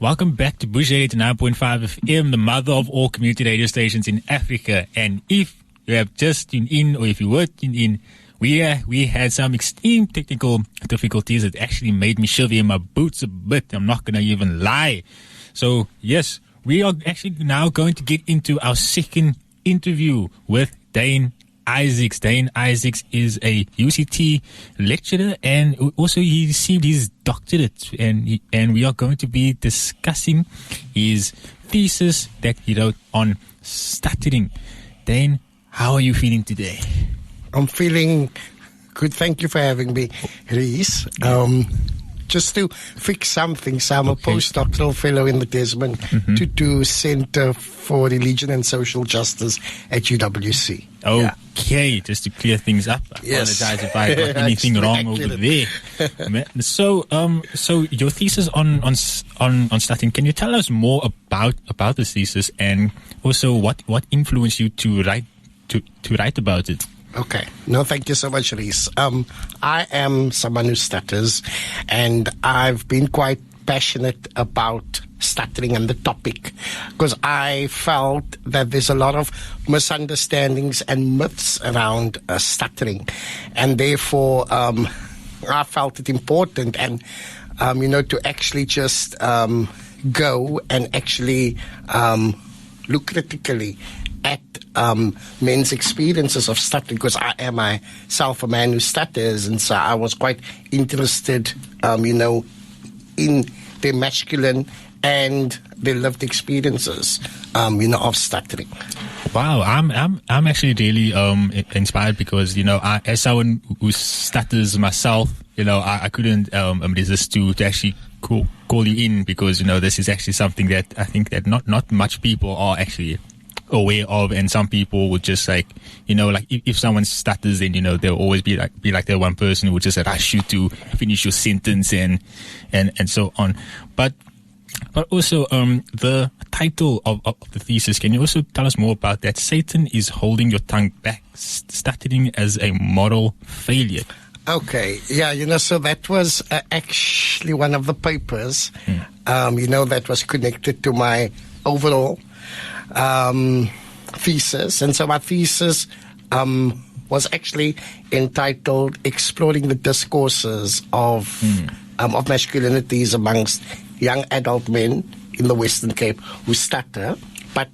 Welcome back to Bush 89.5 FM, the mother of all community radio stations in Africa. And if you have just tuned in, or if you were tuned in, we had some extreme technical difficulties that actually made me shiver in my boots a bit. I'm not going to even lie. So, yes, we are actually now going to get into our second interview with Dane Isaacs. Dane Isaacs is a UCT lecturer, and also he received his doctorate, and we are going to be discussing his thesis that he wrote on stuttering. Dane, how are you feeling today? I'm feeling good. Thank you for having me, Reese. Just to fix something, so I'm a postdoctoral fellow in the Desmond Tutu Center for Religion and Social Justice at UWC. Okay, just to clear things up. I apologize if I got anything wrong over there. So your thesis on stuttering. Can you tell us more about this thesis, and also what influenced you to write about it? Okay. No, thank you so much, Reese. I am someone who stutters, and I've been quite passionate about stuttering and the topic, because I felt that there's a lot of misunderstandings and myths around stuttering, and therefore I felt it important and to actually just go and actually look critically at men's experiences of stuttering, because I am myself a man who stutters, and so I was quite interested, in their masculine and their lived experiences, of stuttering. Wow, I'm actually really inspired, because I, as someone who stutters myself, I couldn't resist to actually call you in, because this is actually something that I think that not much people are actually aware of, and some people would just if someone stutters, then there'll always be like that one person who would just rush you to finish your sentence and so on. But also the title of the thesis, can you also tell us more about that? Satan is holding your tongue back, stuttering as a moral failure. Okay, yeah, so that was actually one of the papers, that was connected to my overall thesis. And so my thesis was actually entitled "Exploring the Discourses of Masculinities Amongst Young Adult Men in the Western Cape Who Stutter." But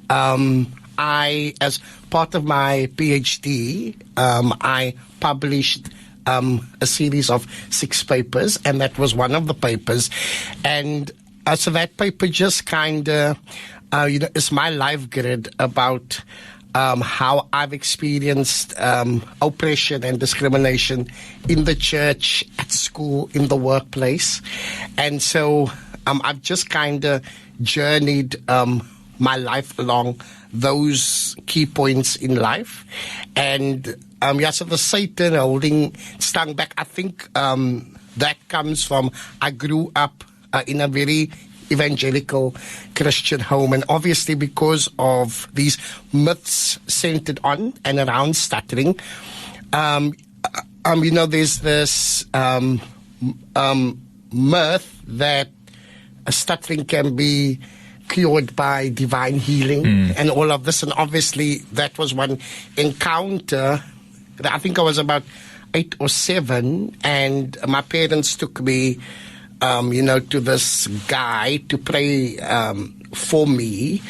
I, as part of my PhD, I published a series of 6 papers, and that was one of the papers. And so that paper just kind of it's my life grid about how I've experienced oppression and discrimination in the church, at school, in the workplace. And so I've just kind of journeyed my life along those key points in life. And so the Satan holding stung back, I think that comes from, I grew up in a very evangelical Christian home, and obviously because of these myths centered on and around stuttering, there's this myth that stuttering can be cured by divine healing and all of this. And obviously that was one encounter. I think I was about 8 or 7, and my parents took me to this guy to pray for me.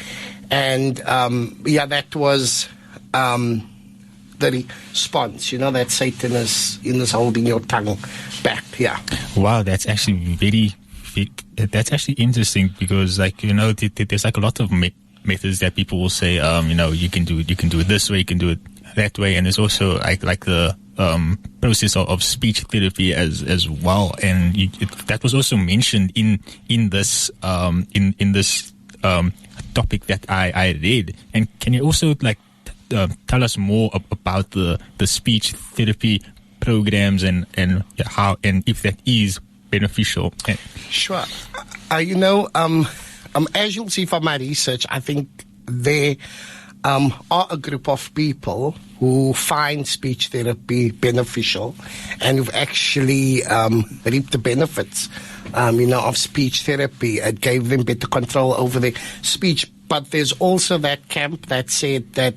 And that was the response, that Satan is holding your tongue back. Yeah. Wow, that's actually that's actually interesting, because there's a lot of methods that people will say, you can do it this way, you can do it that way, and there's also like the process of speech therapy as well, and that was also mentioned in this topic that I read. And can you also tell us more about the speech therapy programs and how, and if that is beneficial? Sure. As you'll see from my research, I think there are a group of people who find speech therapy beneficial and who've actually reaped the benefits of speech therapy. It gave them better control over their speech. But there's also that camp that said that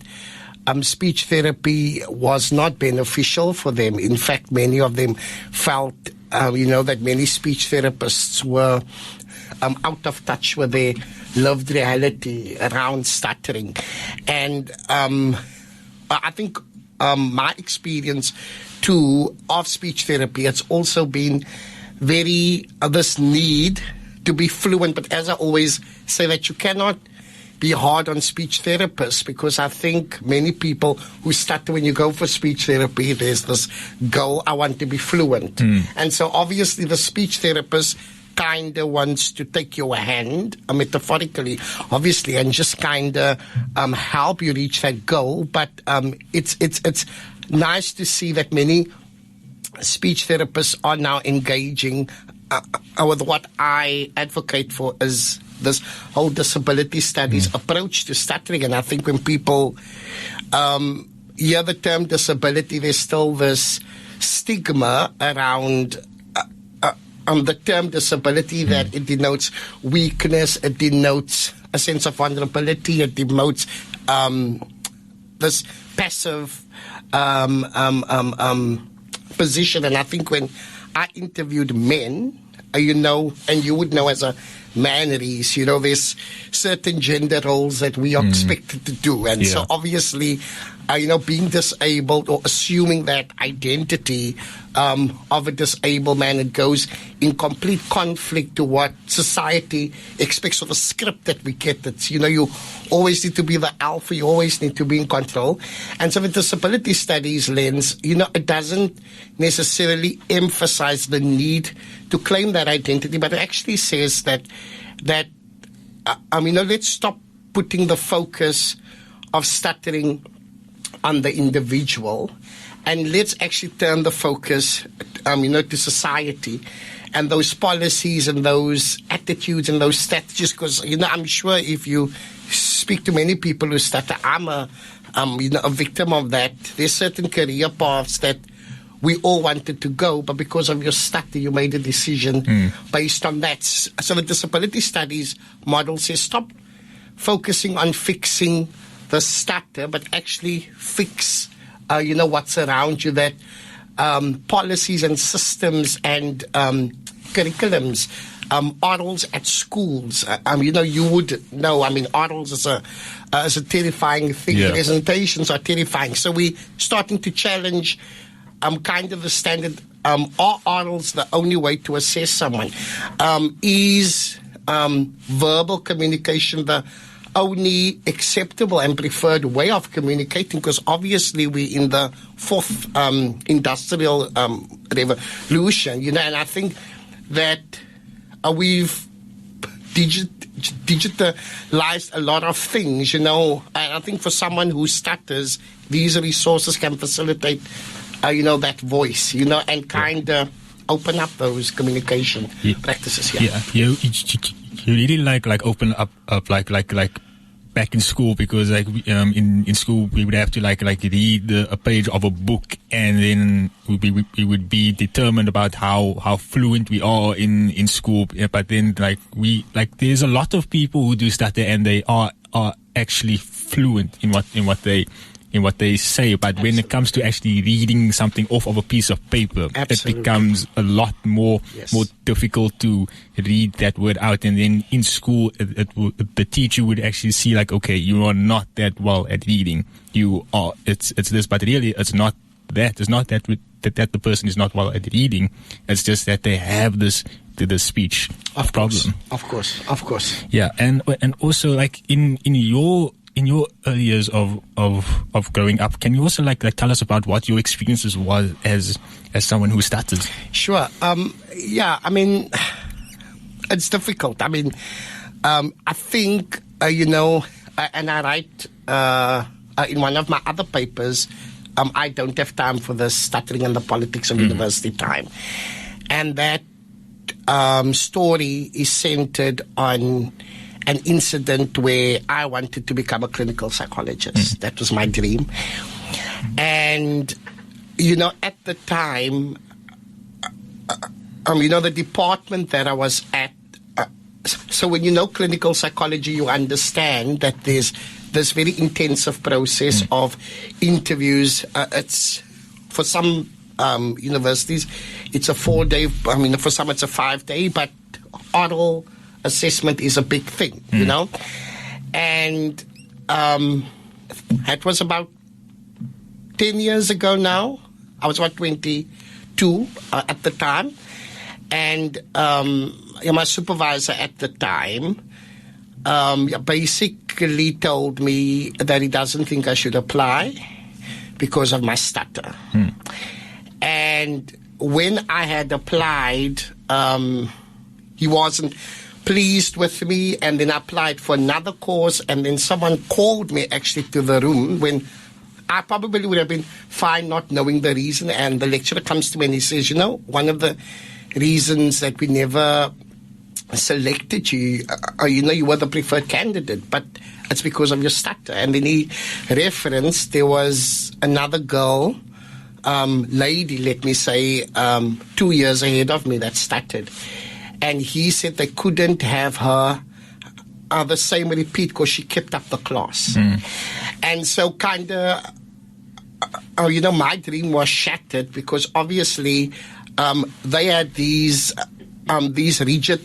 speech therapy was not beneficial for them. In fact, many of them felt, that many speech therapists were out of touch with their lived reality around stuttering. And I think my experience too of speech therapy, it's also been very this need to be fluent. But as I always say, that you cannot be hard on speech therapists, because I think many people who stutter, when you go for speech therapy, there's this goal, I want to be fluent. And so obviously the speech therapist kind of wants to take your hand, metaphorically, obviously, and just kind of help you reach that goal. But it's nice to see that many speech therapists are now engaging with what I advocate for is this whole disability studies approach to stuttering. And I think when people hear the term disability, there's still this stigma around the term disability, that it denotes weakness, it denotes a sense of vulnerability, it denotes this passive position. And I think when I interviewed men, and you would know as a man it is, there's certain gender roles that we are expected to do. And so obviously, being disabled or assuming that identity of a disabled man, it goes in complete conflict to what society expects, of the script that we get. That's, you always need to be the alpha, you always need to be in control. And so the disability studies lens, it doesn't necessarily emphasize the need to claim that identity, but it actually says that let's stop putting the focus of stuttering on the individual, and let's actually turn the focus, to society and those policies and those attitudes and those strategies. Because, I'm sure if you speak to many people who stutter, I'm a victim of that. There's certain career paths that we all wanted to go, but because of your stutter, you made a decision based on that. So the disability studies model says stop focusing on fixing the stutter, but actually fix, what's around you, that policies and systems and curriculums, orals at schools. You would know, orals is a terrifying thing. Yeah. Presentations are terrifying. So we're starting to challenge kind of the standard. Are orals the only way to assess someone? Is verbal communication the only acceptable and preferred way of communicating? Because obviously we're in the fourth industrial revolution, and I think that we've digitalized a lot of things, and I think for someone who stutters, these resources can facilitate, that voice, and kind of open up those communication practices. You really like open up like back in school, because in school we would have to read a page of a book, and then we would be determined about how fluent we are in school. But then there's a lot of people who do stutter and they are actually fluent in what they say, but Absolutely. When it comes to actually reading something off of a piece of paper, Absolutely. It becomes a lot more difficult to read that word out. And then in school, the teacher would actually see okay, you are not that well at reading. You are, it's this, but really it's not that. It's not that the person is not well at reading. It's just that they have this speech problem. Of course. Yeah, and also in your early years of growing up, can you also tell us about what your experiences was as someone who stutters? Sure. It's difficult. I think and I write in one of my other papers, I don't have time for the stuttering and the politics of university time, and that story is centered on an incident where I wanted to become a clinical psychologist. That was my dream. And, at the time, the department that I was at, so when you know clinical psychology, you understand that there's this very intensive process of interviews. It's for some universities, it's a 4-day. For some, it's a 5-day. But oral assessment is a big thing, you know. And that was about 10 years ago now. I was about 22 at the time, and my supervisor at the time basically told me that he doesn't think I should apply because of my stutter. And when I had applied, he wasn't pleased with me, and then I applied for another course, and then someone called me actually to the room when I probably would have been fine not knowing the reason, and the lecturer comes to me and he says, one of the reasons that we never selected you, you were the preferred candidate, but it's because of your stutter. And then he referenced there was another girl, lady, let me say, 2 years ahead of me that stuttered. And he said they couldn't have her the same repeat because she kept up the class. And so kind of, my dream was shattered because obviously they had these rigid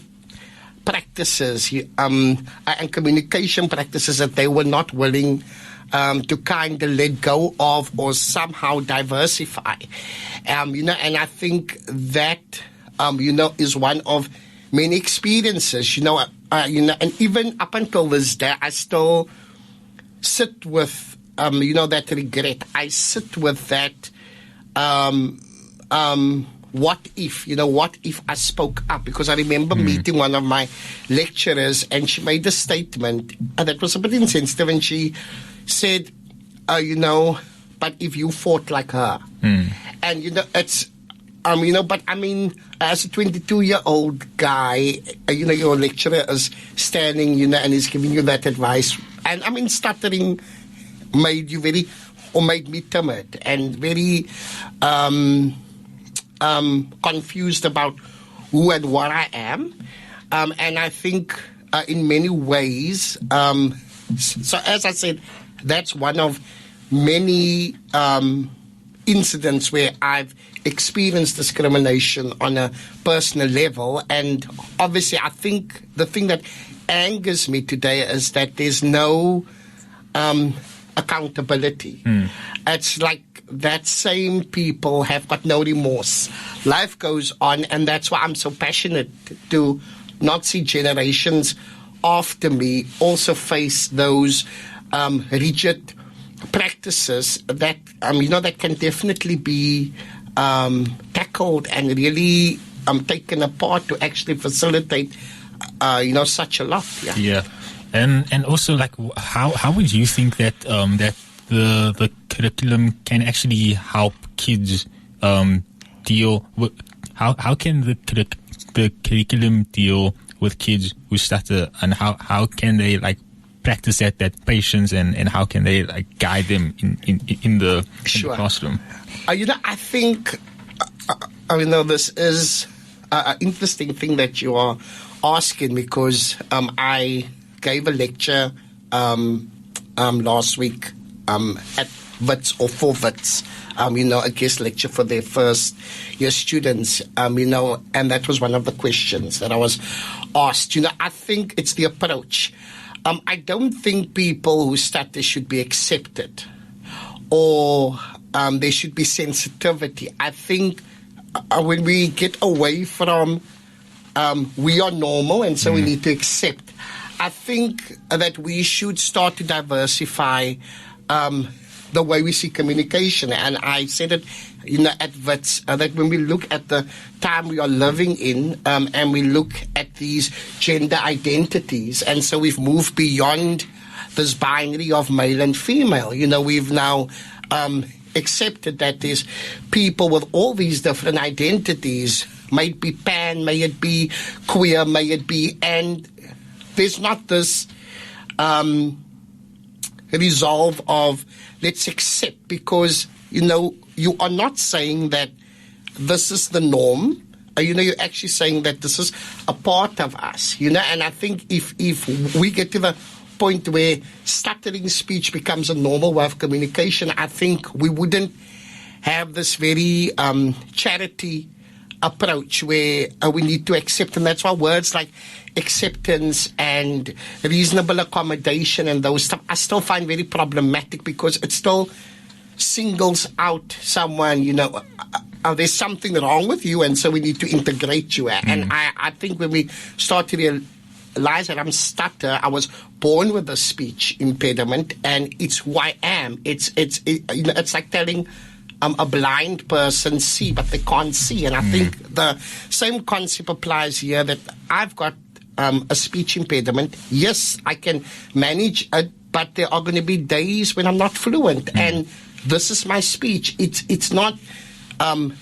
practices and communication practices that they were not willing to kind of let go of or somehow diversify. And I think that, is one of many experiences, and even up until this day, I still sit with, that regret. I sit with that, what if I spoke up? Because I remember meeting one of my lecturers, and she made a statement that was a bit insensitive, and she said, but if you fought like her. And, it's, but I mean, as a 22-year-old guy, your lecturer is standing, and he's giving you that advice. And I mean, stuttering made me timid and very confused about who and what I am. And I think in many ways, so as I said, that's one of many incidents where I've experienced discrimination on a personal level. And obviously, I think the thing that angers me today is that there's no accountability. It's like that same people have got no remorse. Life goes on, and that's why I'm so passionate to not see generations after me also face those rigid practices that that can definitely be tackled and really taken apart to actually facilitate such a lot. Yeah. And also, like, how would you think that that the curriculum can actually help kids deal with how can the curriculum deal with kids who stutter, and how can they like practice that patience, and how can they like guide them in the classroom? I think this is an interesting thing that you are asking, because I gave a lecture last week at WITS or for WITS, a guest lecture for their first year students, and that was one of the questions that I was asked. I think it's the approach. I don't think people who stutter should be accepted or there should be sensitivity. I think when we get away from we are normal and so we need to accept, I think that we should start to diversify the way we see communication. And I said it at WITS, that when we look at the time we are living in and we look at these gender identities, and so we've moved beyond this binary of male and female. We've now accepted that there's people with all these different identities, may it be pan, may it be queer, may it be, and there's not this resolve of let's accept, because you are not saying that this is the norm, you're actually saying that this is a part of us, and I think if we get to the point where stuttering speech becomes a normal way of communication, I think we wouldn't have this very charity approach where we need to accept, and that's why words like acceptance and reasonable accommodation and those stuff I still find very problematic, because it still singles out someone, there's something wrong with you, and so we need to integrate you. And I think when we start to realize that I'm stutter, I was born with a speech impediment, and it's who I am. It's like telling a blind person see, but they can't see. And I think the same concept applies here, that I've got a speech impediment. Yes, I can manage it, but there are going to be days when I'm not fluent, and this is my speech. It's not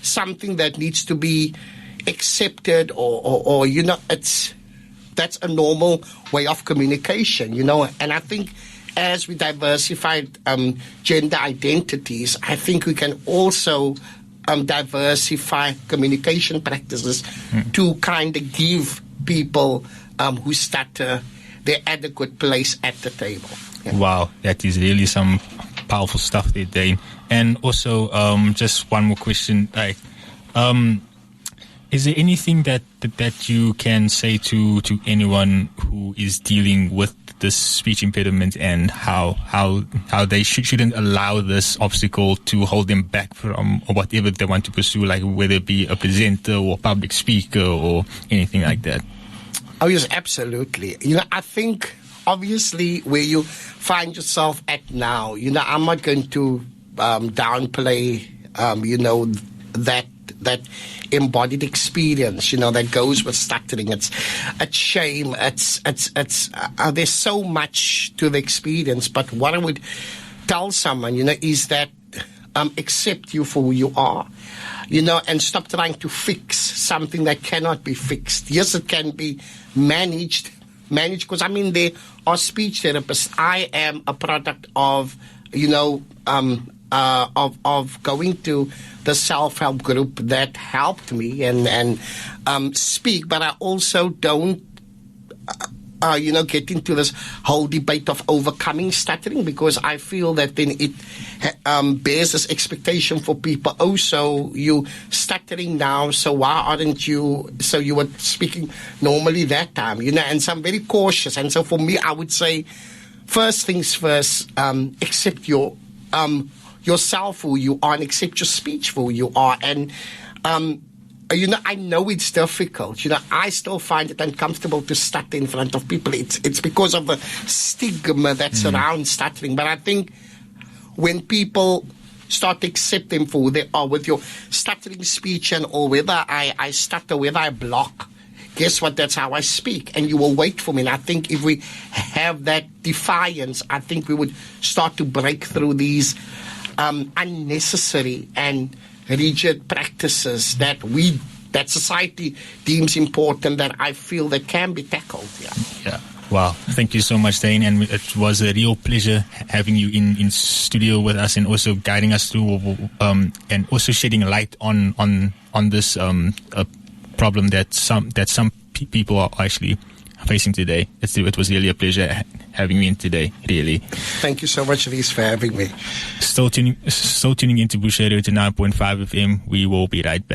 something that needs to be accepted, or that's a normal way of communication, And I think as we diversify gender identities, I think we can also diversify communication practices to kind of give people who stutter their adequate place at the table. Yeah. Wow, that is really some powerful stuff there, Dane. And also, just one more question, is there anything that you can say to anyone who is dealing with this speech impediment, and how they shouldn't allow this obstacle to hold them back from whatever they want to pursue, like whether it be a presenter or public speaker or anything like that? Oh, yes, absolutely. I think obviously where you find yourself at now, I'm not going to downplay, that embodied experience, that goes with stuttering. It's shame. There's so much to the experience. But what I would tell someone, is that accept you for who you are, and stop trying to fix something that cannot be fixed. Yes, it can be managed, because there are speech therapists. I am a product of, of going to the self-help group that helped me and speak, but I also don't get into this whole debate of overcoming stuttering, because I feel that then it bears this expectation for people. Oh, so you stuttering now, so why aren't you? So you were speaking normally that time, And so I'm very cautious. And so for me, I would say, first things first, accept yourself who you are, and accept your speech for who you are. And I know it's difficult. I still find it uncomfortable to stutter in front of people. It's because of the stigma that surrounds stuttering. But I think when people start to accept them for who they are, with your stuttering speech, and or whether I stutter, whether I block, guess what? That's how I speak, and you will wait for me. And I think if we have that defiance, I think we would start to break through these unnecessary and rigid practices that society deems important, that I feel that can be tackled. Yeah. Wow. Thank you so much, Dane. And it was a real pleasure having you in studio with us, and also guiding us through, and also shedding light on this problem that some people are actually facing today. It was really a pleasure having you in today, really. Thank you so much, Reese, for having me. Still tuning into Bush Radio to 9.5 FM. We will be right back.